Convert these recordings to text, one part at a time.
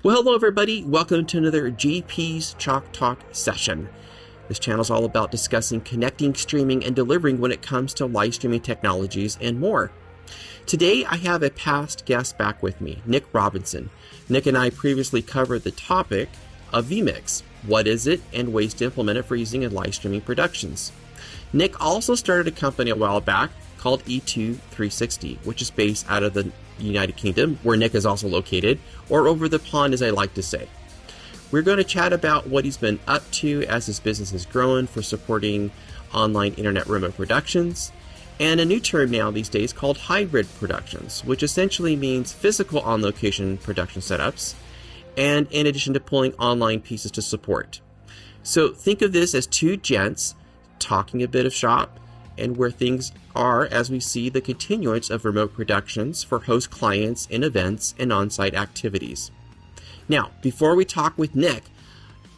Well, hello everybody. Welcome to another GP's Chalk Talk session. This channel is all about discussing connecting, streaming, and delivering when it comes to live streaming technologies and more. Today, I have a past guest back with me, Nick Robinson. Nick and I previously covered the topic of vMix. What is it, and ways to implement it for using in live streaming productions. Nick also started a company a while back called E2 360, which is based out of the United Kingdom, where Nick is also located, or over the pond, as I like to say. We're going to chat about what he's been up to as his business has grown for supporting online internet remote productions, and a new term now these days called hybrid productions, which essentially means physical on-location production setups, and in addition to pulling online pieces to support. So think of this as two gents talking a bit of shop and where things are as we see the continuance of remote productions for host clients in events and on-site activities. Now, before we talk with Nick,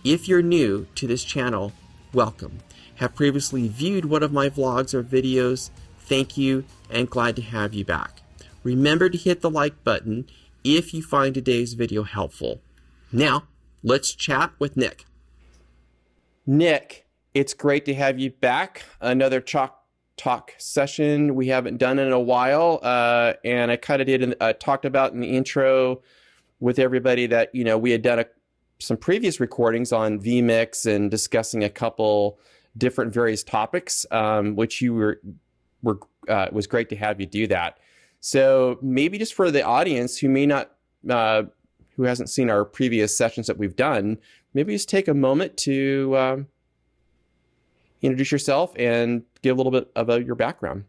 if you're new to this channel, welcome. Have previously viewed one of my vlogs or videos, thank you, and glad to have you back. Remember to hit the like button if you find today's video helpful. Now, let's chat with Nick. Nick, it's great to have you back. Another Chalk Talk session we haven't done in a while, and I kind of talked about in the intro with everybody that we had done some previous recordings on vMix and discussing a couple different various topics, which you it was great to have you do that. So maybe just for the audience who may not who hasn't seen our previous sessions that we've done, maybe just take a moment to introduce yourself and give a little bit about your background.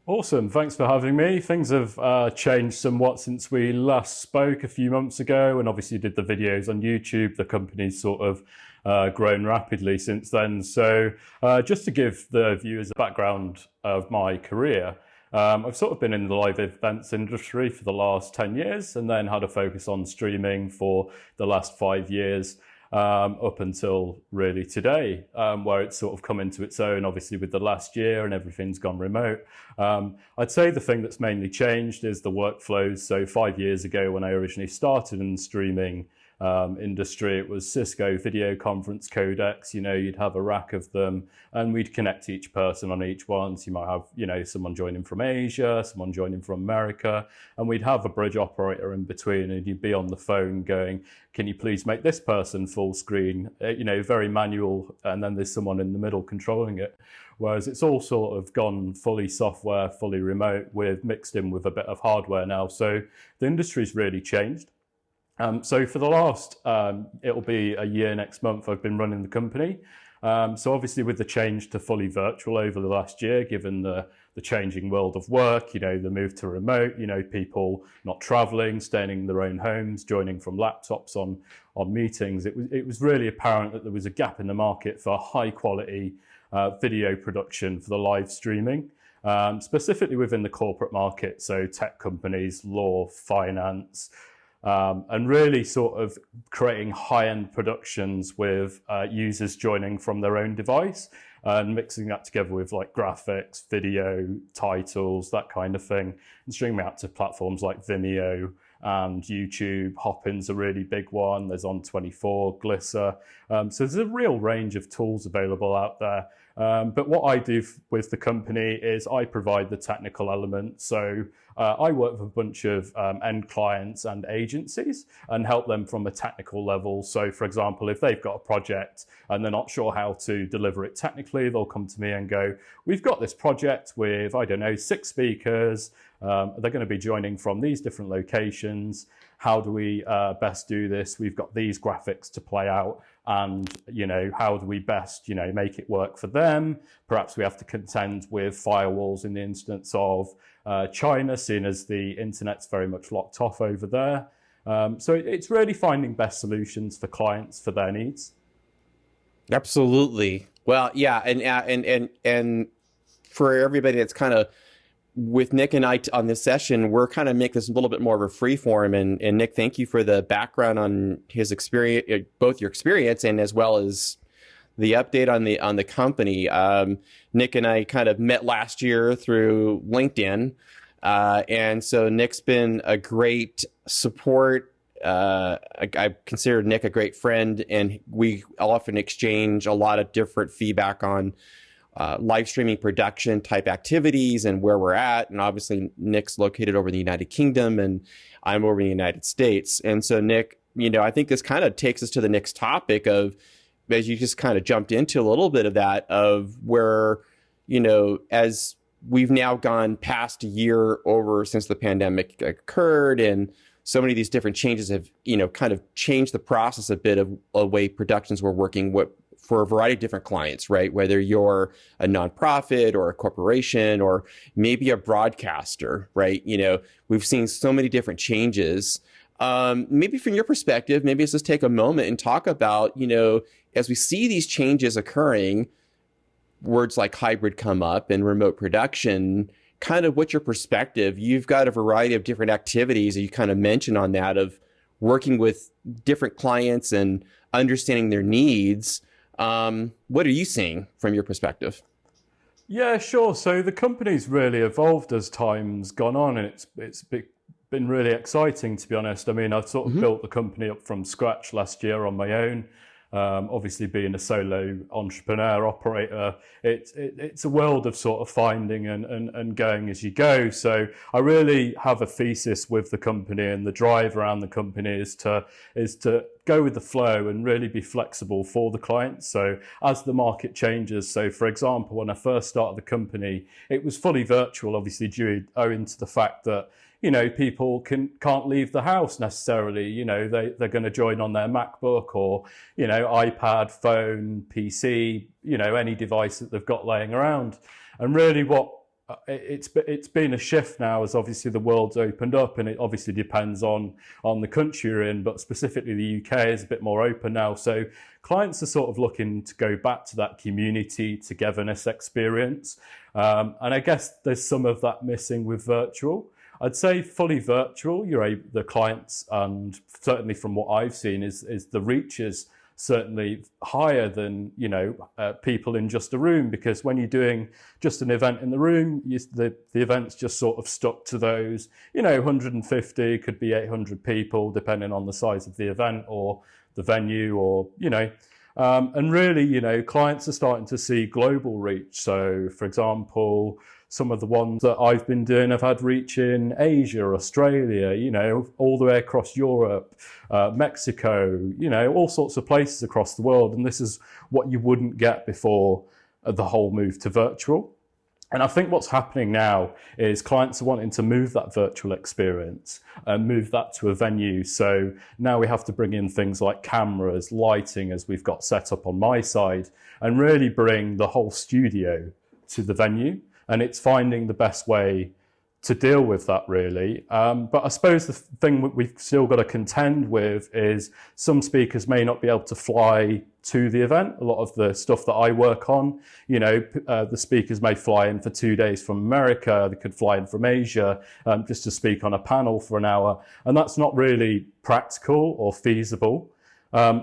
Awesome. Thanks for having me. Things have changed somewhat since we last spoke a few months ago, and obviously did the videos on YouTube. The company's sort of grown rapidly since then. So just to give the viewers a background of my career, I've sort of been in the live events industry for the last 10 years and then had a focus on streaming for the last 5 years. Up until really today, where it's sort of come into its own, obviously with the last year and everything's gone remote. I'd say the thing that's mainly changed is the workflows. So 5 years ago when I originally started in the streaming industry, it was Cisco video conference codecs. You'd have a rack of them and we'd connect each person on each one. So you might have, someone joining from Asia, someone joining from America, and we'd have a bridge operator in between, and you'd be on the phone going, can you please make this person full screen? Very manual, and then there's someone in the middle controlling it. Whereas it's all sort of gone fully software, fully remote, with mixed in with a bit of hardware now. So the industry's really changed. So for the last, it'll be a year next month, I've been running the company. So obviously with the change to fully virtual over the last year, given the changing world of work, the move to remote, people not traveling, staying in their own homes, joining from laptops on meetings, it was really apparent that there was a gap in the market for high quality video production for the live streaming, specifically within the corporate market. So tech companies, law, finance, and really sort of creating high-end productions with users joining from their own device and mixing that together with like graphics, video, titles, that kind of thing, and streaming out to platforms like Vimeo and YouTube. Hopin's a really big one. There's On24, Glisser. So there's a real range of tools available out there. But what I do with the company is I provide the technical element. So I work with a bunch of end clients and agencies and help them from a technical level. So for example, if they've got a project and they're not sure how to deliver it technically, they'll come to me and go, we've got this project with, 6 speakers. They're going to be joining from these different locations. How do we best do this? We've got these graphics to play out, and how do we best make it work for them? Perhaps we have to contend with firewalls in the instance of China, seeing as the internet's very much locked off over there. So it's really finding best solutions for clients for their needs. Absolutely. Well, yeah, and for everybody that's kind of with Nick and I on this session, we're kind of make this a little bit more of a free form. And Nick, thank you for the background on his experience, both your experience and as well as the update on the company. Nick and I kind of met last year through LinkedIn. And so Nick's been a great support I consider Nick a great friend, and we often exchange a lot of different feedback on live streaming production type activities and where we're at. And obviously Nick's located over in the United Kingdom and I'm over in the United States. And so Nick, I think this kind of takes us to the next topic of, as you just kind of jumped into a little bit of that, of where, as we've now gone past a year over since the pandemic occurred, and so many of these different changes have, kind of changed the process a bit of a way productions were working for a variety of different clients, right? Whether you're a nonprofit or a corporation or maybe a broadcaster, right? We've seen so many different changes. Maybe from your perspective, maybe let's just take a moment and talk about, as we see these changes occurring, words like hybrid come up and remote production, kind of what's your perspective? You've got a variety of different activities that you kind of mentioned on that, of working with different clients and understanding their needs. What are you seeing from your perspective? Yeah, sure. So the company's really evolved as time's gone on, and it's been really exciting, to be honest. I mean, I've sort of built the company up from scratch last year on my own. Obviously, being a solo entrepreneur operator, it's a world of sort of finding and going as you go. So I really have a thesis with the company, and the drive around the company is to go with the flow and really be flexible for the clients. So as the market changes, so for example, when I first started the company, it was fully virtual, obviously owing to the fact that people can't leave the house necessarily. They're going to join on their MacBook or, iPad, phone, PC, any device that they've got laying around. And really it's been a shift now, as obviously the world's opened up, and it obviously depends on the country you're in, but specifically the UK is a bit more open now. So clients are sort of looking to go back to that community togetherness experience. And I guess there's some of that missing with virtual. I'd say fully virtual, the clients, and certainly from what I've seen, is the reach is certainly higher than people in just a room, because when you're doing just an event in the room, the event's just sort of stuck to those 150, could be 800 people depending on the size of the event or the venue, or and really clients are starting to see global reach. So for example, some of the ones that I've been doing have had reach in Asia, Australia, all the way across Europe, Mexico, all sorts of places across the world. And this is what you wouldn't get before the whole move to virtual. And I think what's happening now is clients are wanting to move that virtual experience and move that to a venue. So now we have to bring in things like cameras, lighting, as we've got set up on my side, and really bring the whole studio to the venue. And it's finding the best way to deal with that, really. But I suppose the thing we've still got to contend with is some speakers may not be able to fly to the event. A lot of the stuff that I work on, the speakers may fly in for 2 days from America. They could fly in from Asia just to speak on a panel for an hour. And that's not really practical or feasible.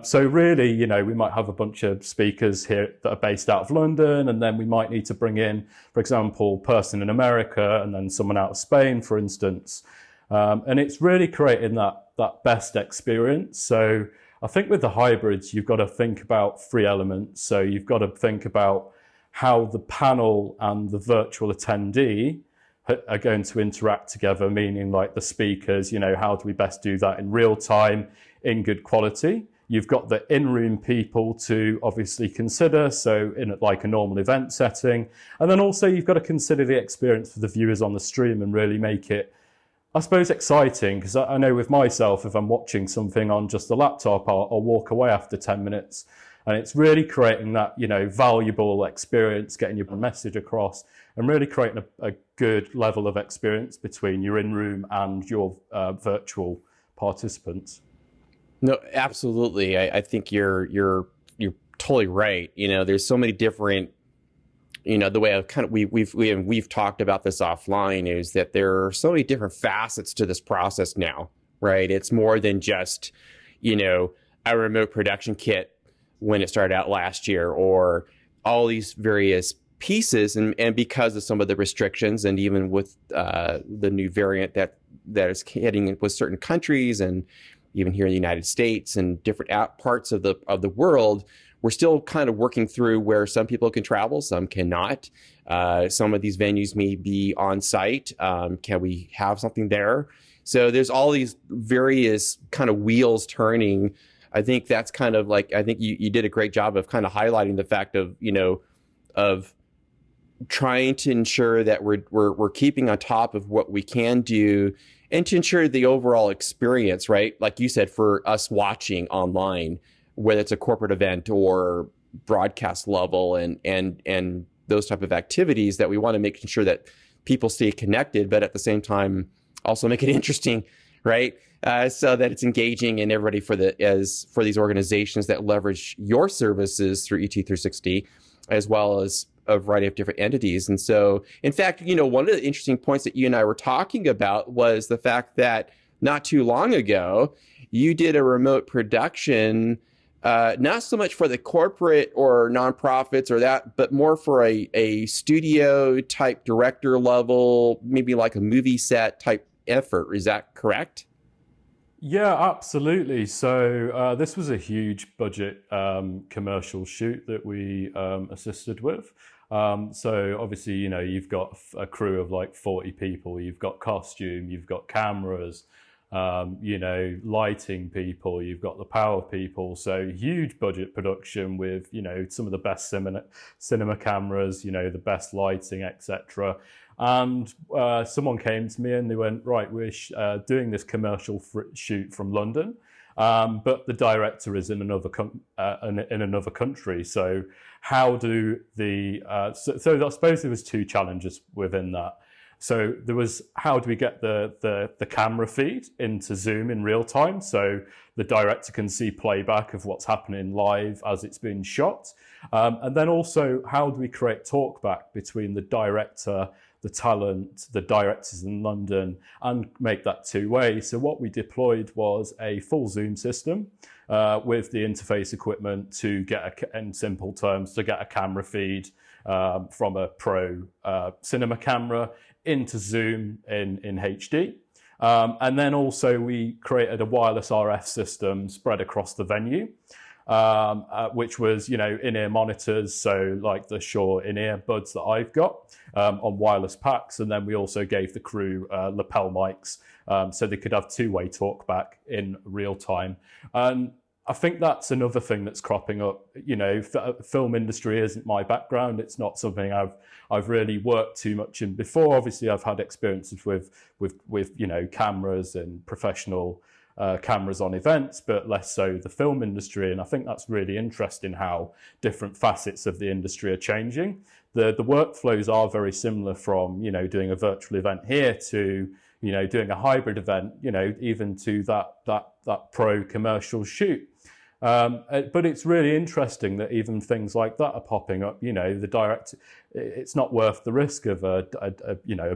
So really, we might have a bunch of speakers here that are based out of London, and then we might need to bring in, for example, a person in America and then someone out of Spain, for instance. And it's really creating that best experience. So I think with the hybrids, you've got to think about three elements. So you've got to think about how the panel and the virtual attendee are going to interact together, meaning like the speakers, how do we best do that in real time, in good quality? You've got the in-room people to obviously consider, so in like a normal event setting. And then also you've got to consider the experience for the viewers on the stream and really make it, I suppose, exciting. Because I know with myself, if I'm watching something on just a laptop, I'll walk away after 10 minutes. And it's really creating that, valuable experience, getting your message across, and really creating a good level of experience between your in-room and your virtual participants. No, absolutely. I think you're totally right. There's so many different, the way we've talked about this offline is that there are so many different facets to this process now, right? It's more than just, a remote production kit when it started out last year, or all these various pieces. And because of some of the restrictions, and even with the new variant that is hitting with certain countries, and even here in the United States and different parts of the world, we're still kind of working through where some people can travel, some cannot. Some of these venues may be on site. Can we have something there? So there's all these various kind of wheels turning. I think that's kind of like, I think you did a great job of kind of highlighting the fact of, of trying to ensure that we're keeping on top of what we can do and to ensure the overall experience, right? Like you said, for us watching online, whether it's a corporate event or broadcast level and those type of activities, that we want to make sure that people stay connected, but at the same time also make it interesting, right? So that it's engaging and everybody for these organizations that leverage your services through ET360, as well as a variety of different entities. And so, in fact, one of the interesting points that you and I were talking about was the fact that not too long ago, you did a remote production, not so much for the corporate or nonprofits or that, but more for a studio type director level, maybe like a movie set type effort. Is that correct? Yeah, absolutely. So this was a huge budget commercial shoot that we assisted with. So obviously, you've got a crew of like 40 people, you've got costume, you've got cameras, lighting people, you've got the power people. So huge budget production with, some of the best cinema cameras, the best lighting, etc. And someone came to me and they went, right, we're doing this commercial shoot from London, but the director is in another country. So how do so I suppose there was two challenges within that. So there was, how do we get the camera feed into Zoom in real time so the director can see playback of what's happening live as it's being shot? And then also, how do we create talkback between the director, the talent, the directors in London, and make that two-way? So what we deployed was a full Zoom system with the interface equipment to get, in simple terms, to get a camera feed from a pro cinema camera into Zoom in HD. And then also we created a wireless RF system spread across the venue, which was, in-ear monitors, so like the Shure in-ear buds that I've got on wireless packs. And then we also gave the crew lapel mics so they could have two-way talk back in real time. And I think that's another thing that's cropping up. Film industry isn't my background. It's not something I've really worked too much in before. Obviously, I've had experiences with cameras and professional cameras on events, but less so the film industry. And I think that's really interesting how different facets of the industry are changing. The workflows are very similar from, doing a virtual event here to, doing a hybrid event, even to that pro commercial shoot. But it's really interesting that even things like that are popping up. The director, it's not worth the risk of a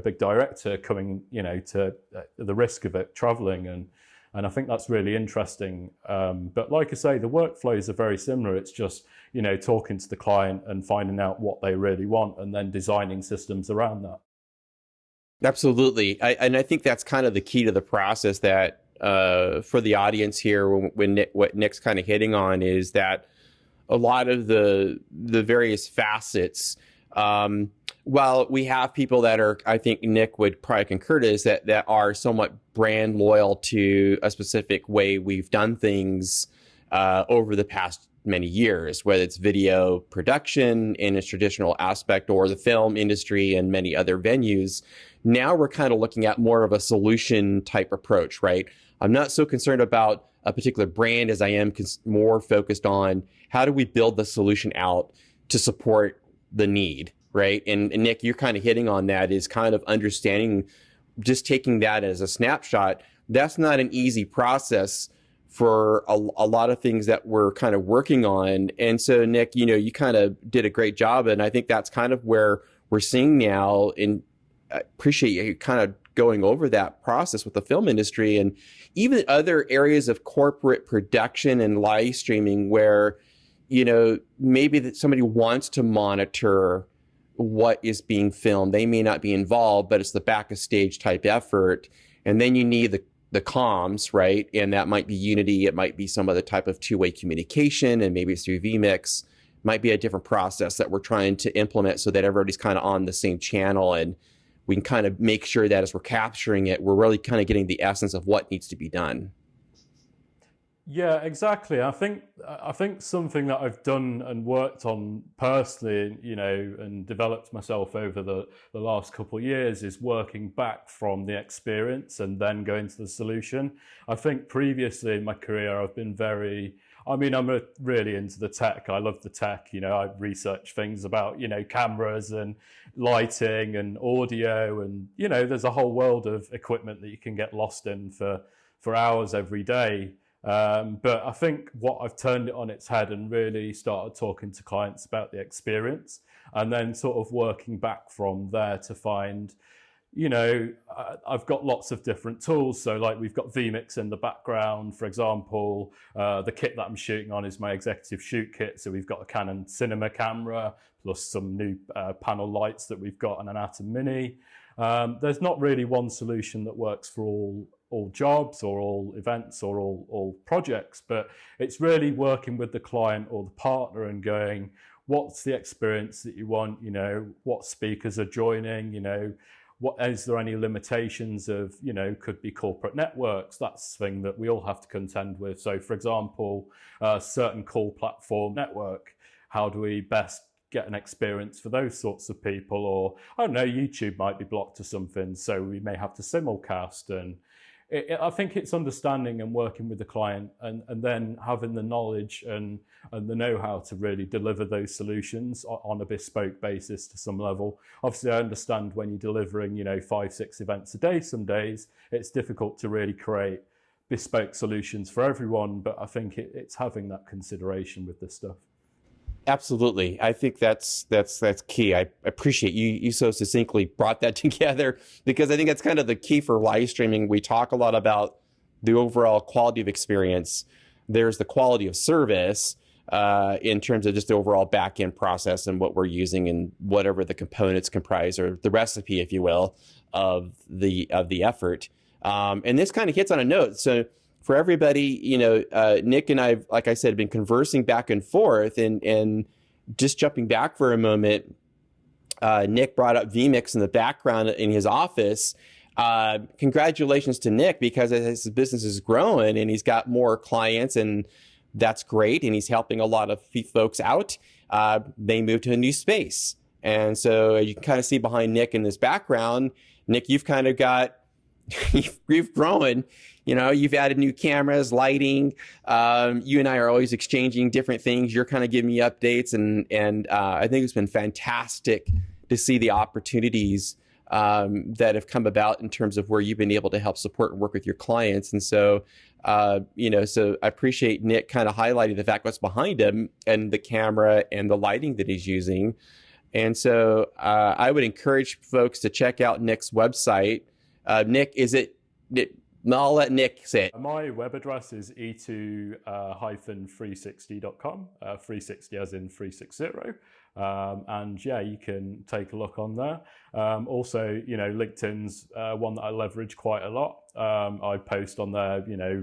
big director coming, to the risk of it traveling, and I think that's really interesting. But like I say, the workflows are very similar. It's just, talking to the client and finding out what they really want and then designing systems around that. Absolutely. And I think that's kind of the key to the process that for the audience here, what Nick's kind of hitting on is that a lot of the various facets, while we have people that are, I think Nick would probably concur to, is that are somewhat brand loyal to a specific way we've done things over the past many years, whether it's video production in its traditional aspect or the film industry and many other venues. Now we're kind of looking at more of a solution type approach, right? I'm not so concerned about a particular brand as I am more focused on how do we build the solution out to support the need, right? And Nick, you're kind of hitting on that, is kind of understanding, just taking that as a snapshot. That's not an easy process for a lot of things that we're kind of working on. And so, Nick, you kind of did a great job. And I think that's kind of where we're seeing now, and I appreciate you kind of going over that process with the film industry and even other areas of corporate production and live streaming where, maybe that somebody wants to monitor what is being filmed. They may not be involved, but it's the back of stage type effort. And then you need the comms, right? And that might be Unity, it might be some other type of two-way communication, and maybe it's through vMix. Might be a different process that we're trying to implement so that everybody's kind of on the same channel, and we can kind of make sure that as we're capturing it, we're really kind of getting the essence of what needs to be done. Yeah, exactly. I think something that I've done and worked on personally, and developed myself over the last couple of years is working back from the experience and then going to the solution. I think previously in my career, I've been I'm really into the tech. I love the tech. I research things about, cameras and lighting and audio, and, there's a whole world of equipment that you can get lost in for hours every day. But I think what I've turned it on its head and really started talking to clients about the experience, and then sort of working back from there to find, I've got lots of different tools. So like we've got vMix in the background, for example. The kit that I'm shooting on is my executive shoot kit. So we've got a Canon cinema camera plus some new panel lights that we've got, and an Atom Mini. There's not really one solution that works for all jobs or all events or all projects, but it's really working with the client or the partner and going, what's the experience that you want? What speakers are joining? What is there any limitations of, could be corporate networks? That's the thing that we all have to contend with. So for example, a certain call platform network, how do we best get an experience for those sorts of people? Or I don't know, YouTube might be blocked or something, so we may have to simulcast. And I think it's understanding and working with the client, and then having the knowledge and the know-how to really deliver those solutions on a bespoke basis to some level. Obviously, I understand when you're delivering, 5-6 events a day, some days it's difficult to really create bespoke solutions for everyone, but I think it's having that consideration with this stuff. Absolutely. I think that's key. I appreciate you so succinctly brought that together, because I think that's kind of the key for live streaming. We talk a lot about the overall quality of experience. There's the quality of service in terms of just the overall back-end process and what we're using and whatever the components comprise, or the recipe, if you will, of the effort. And this kind of hits on a note. So for everybody, Nick and I, like I said, have been conversing back and forth, and just jumping back for a moment, Nick brought up vMix in the background in his office. Congratulations to Nick, because as his business is growing and he's got more clients, and that's great, and he's helping a lot of folks out. They moved to a new space. And so you can kind of see behind Nick in this background, Nick, you've kind of got, you've grown. You've added new cameras, lighting. You and I are always exchanging different things. You're kind of giving me updates, and I think it's been fantastic to see the opportunities that have come about in terms of where you've been able to help support and work with your clients. And so, so I appreciate Nick kind of highlighting the fact what's behind him and the camera and the lighting that he's using. And so I would encourage folks to check out Nick's website. Nick, I'll let Nick say it. My web address is e2-360.com, 360 as in 360. And yeah, you can take a look on there. Also, LinkedIn's one that I leverage quite a lot. I post on there,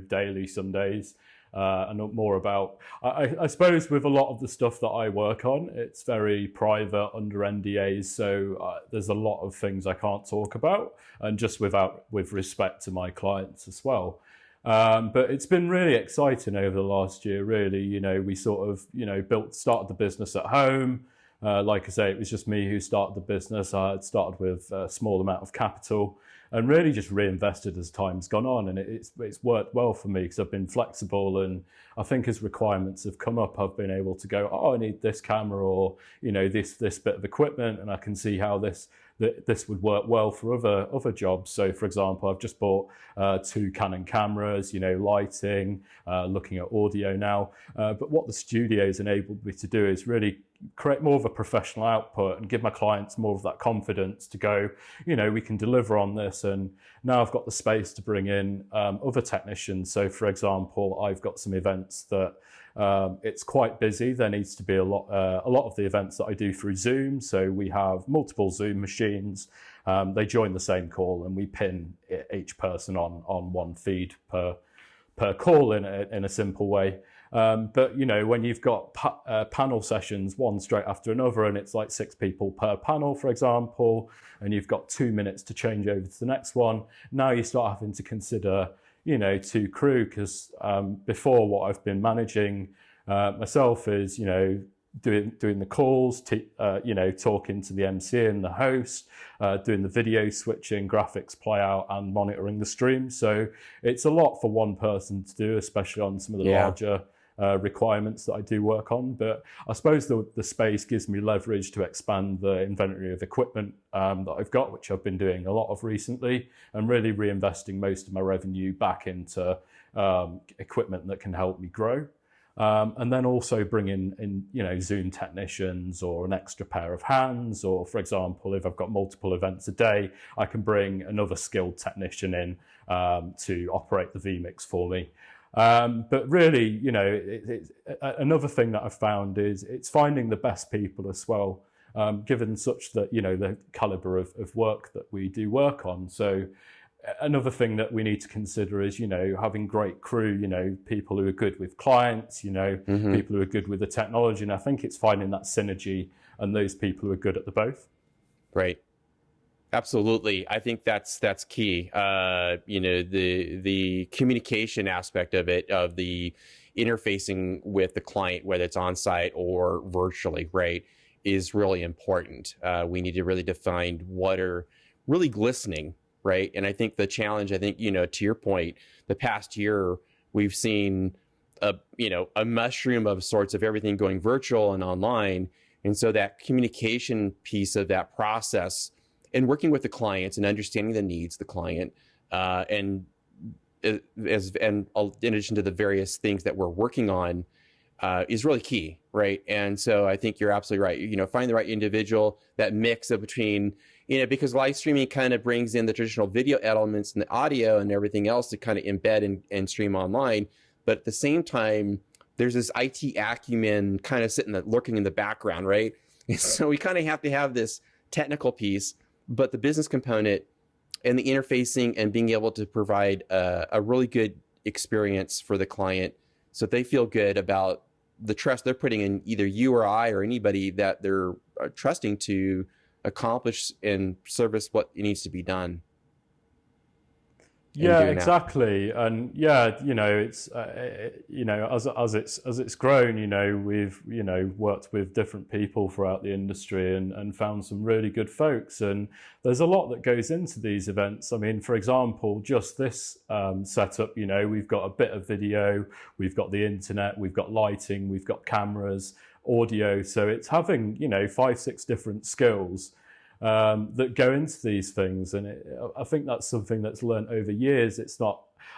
daily, some days. And more about, I suppose with a lot of the stuff that I work on, it's very private under NDAs. So there's a lot of things I can't talk about, and just with respect to my clients as well. But it's been really exciting over the last year, really. We sort of, started the business at home. Like I say, it was just me who started the business. I had started with a small amount of capital, and really just reinvested as time's gone on. And it's worked well for me, because I've been flexible, and I think as requirements have come up, I've been able to go, I need this camera, or this bit of equipment, and I can see how this would work well for other jobs. So for example, I've just bought 2 Canon cameras, lighting, looking at audio now. But what the studio's enabled me to do is really create more of a professional output and give my clients more of that confidence to go, we can deliver on this. And now I've got the space to bring in other technicians. So for example, I've got some events that it's quite busy. There needs to be a lot of the events that I do through Zoom. So we have multiple Zoom machines. They join the same call, and we pin each person on one feed per call in a simple way. But when you've got panel sessions, one straight after another, and it's like 6 people per panel, for example, and you've got 2 minutes to change over to the next one, now you start having to consider 2 crew, because before, what I've been managing myself is doing the calls, talking to the MC and the host, doing the video switching, graphics play out, and monitoring the stream. So it's a lot for one person to do, especially on some of the larger requirements that I do work on. But I suppose the space gives me leverage to expand the inventory of equipment that I've got, which I've been doing a lot of recently, and really reinvesting most of my revenue back into equipment that can help me grow. And then also bring in Zoom technicians or an extra pair of hands, or for example, if I've got multiple events a day, I can bring another skilled technician in to operate the vMix for me. But really, another thing that I've found is it's finding the best people as well, given such that, the caliber of work that we do work on. So another thing that we need to consider is, having great crew, people who are good with clients, people who are good with the technology. And I think it's finding that synergy and those people who are good at the both. Right. Absolutely. I think that's key. The communication aspect of it, of the interfacing with the client, whether it's on site or virtually, right, is really important. We need to really define what are really glistening, right? And I think the challenge, to your point, the past year, we've seen a mushroom of sorts of everything going virtual and online. And so that communication piece of that process and working with the clients and understanding the needs of the client, and in addition to the various things that we're working on, is really key, right? And so I think you're absolutely right. Find the right individual, that mix of between, because live streaming kind of brings in the traditional video elements and the audio and everything else to kind of embed and stream online. But at the same time, there's this IT acumen kind of lurking in the background, right? And so we kind of have to have this technical piece, but the business component and the interfacing and being able to provide a really good experience for the client, so they feel good about the trust they're putting in either you or I or anybody that they're trusting to accomplish and service what needs to be done. Yeah, exactly. And it's as it's grown, we've worked with different people throughout the industry and found some really good folks. And there's a lot that goes into these events. I mean, for example, just this setup, we've got a bit of video, we've got the internet, we've got lighting, we've got cameras, audio. So it's having 5-6 different skills that go into these things. And I think that's something that's learned over years.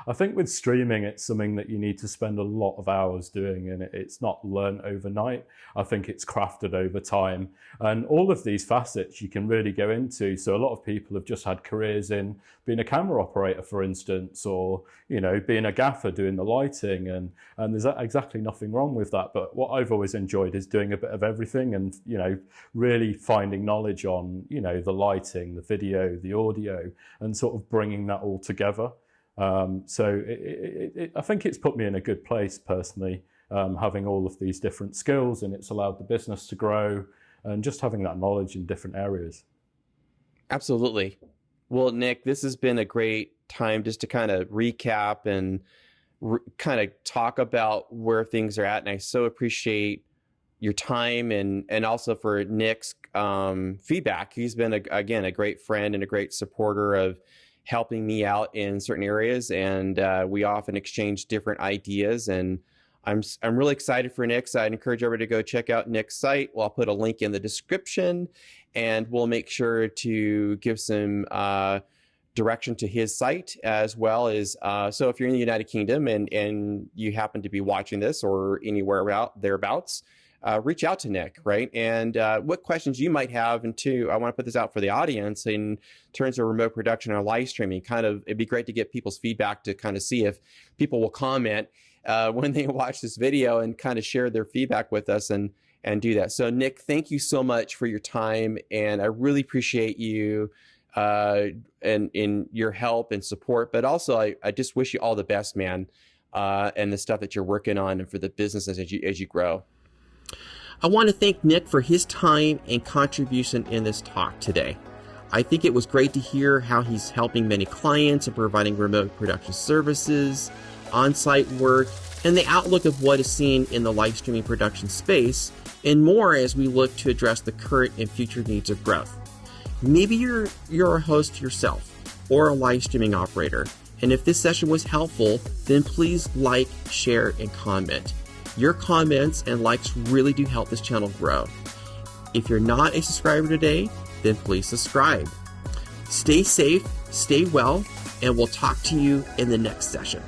I think with streaming, it's something that you need to spend a lot of hours doing, and it's not learned overnight. I think it's crafted over time. And all of these facets you can really go into. So a lot of people have just had careers in being a camera operator, for instance, or, being a gaffer doing the lighting. And there's exactly nothing wrong with that. But what I've always enjoyed is doing a bit of everything and, really finding knowledge on, the lighting, the video, the audio, and sort of bringing that all together. So I think it's put me in a good place personally, having all of these different skills, and it's allowed the business to grow and just having that knowledge in different areas. Absolutely. Well, Nick, this has been a great time just to kind of recap and kind of talk about where things are at. And I so appreciate your time and also for Nick's feedback. He's been, again, a great friend and a great supporter of helping me out in certain areas, and we often exchange different ideas. And I'm really excited for Nick's. I'd encourage everybody to go check out Nick's site. Well, I'll put a link in the description, and we'll make sure to give some direction to his site as well as. So if you're in the United Kingdom and you happen to be watching this or anywhere thereabouts, reach out to Nick, right? And what questions you might have. And two, I want to put this out for the audience in terms of remote production or live streaming. It'd be great to get people's feedback to kind of see if people will comment when they watch this video and kind of share their feedback with us and do that. So Nick, thank you so much for your time. And I really appreciate you and in your help and support, but also I just wish you all the best, man. And the stuff that you're working on and for the businesses as you grow. I want to thank Nick for his time and contribution in this talk today. I think it was great to hear how he's helping many clients and providing remote production services, on-site work, and the outlook of what is seen in the live streaming production space, and more as we look to address the current and future needs of growth. Maybe you're a host yourself or a live streaming operator. And if this session was helpful, then please like, share, and comment. Your comments and likes really do help this channel grow. If you're not a subscriber today, then please subscribe. Stay safe, stay well, and we'll talk to you in the next session.